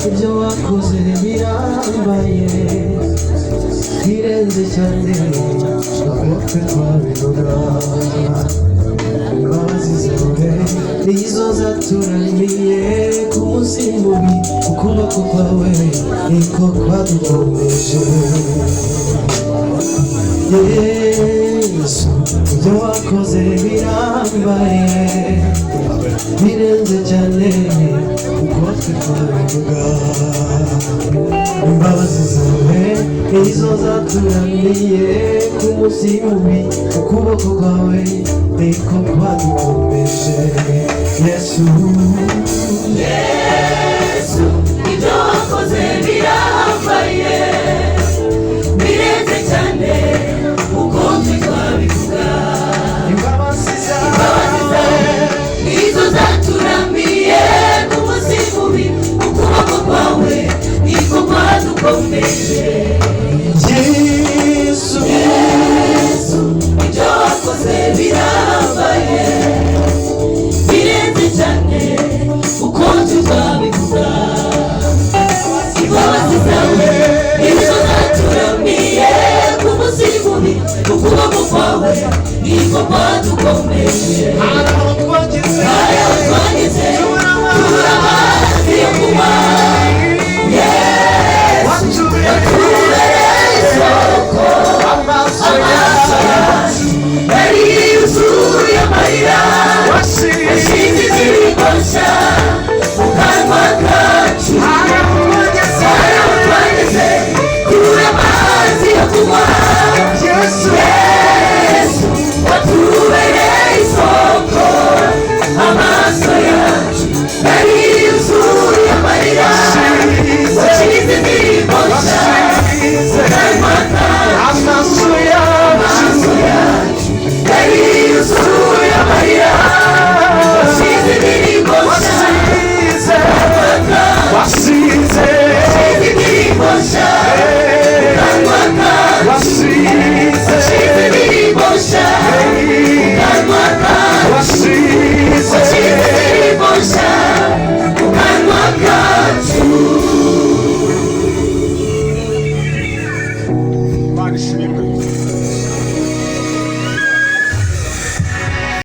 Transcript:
ibyo wakoze birambaye birenze cyane amatwi twabivuga imbabazi zawe nizo zaturaniye ku munsi mubi ukuboko kwawe niko kwadukomeje Yesu ibyo wakoze birambaye birenze cyane amatwi twabivuga imbabazi zawe nizo zaturaniye ku munsi mubi ukuboko kwawe niko kwadukomeje Yesu Yesu ibyo wakoze birambaye birenze cyane uko twabivuga imbabazi zawe nizo zaturamiye ku munsi mubi ukuboko kwawe niko kwadukomeje Yesu ibyo wakoze birambaye birenze cyane uko twabivuga imbabazi zawe nizo zaturamiye ku munsi mubi ukuboko kwawe niko kwadukomeje aya twageze tubura amazi yo kunywa Yesu yatubereye isoko amaso yacu yari yuzuye amarira yashize indirimbo nshya mu kanwa kacu aya twageze tubura amazi yo kunywa Yesu watubereye isoko amaso yacu yari yuzuye amarira wakize indirimbo nshya mu kanwa kacu amaso yacu yari yuzuye amarira wakize indirimbo nshya mu kanwa kacu wakize indirimbo nshya mu kanwa kacu wakize indirimbo nshya mu kanwa kacu wakize indirimbo nshya mu kanwa kacu Imana ishimwe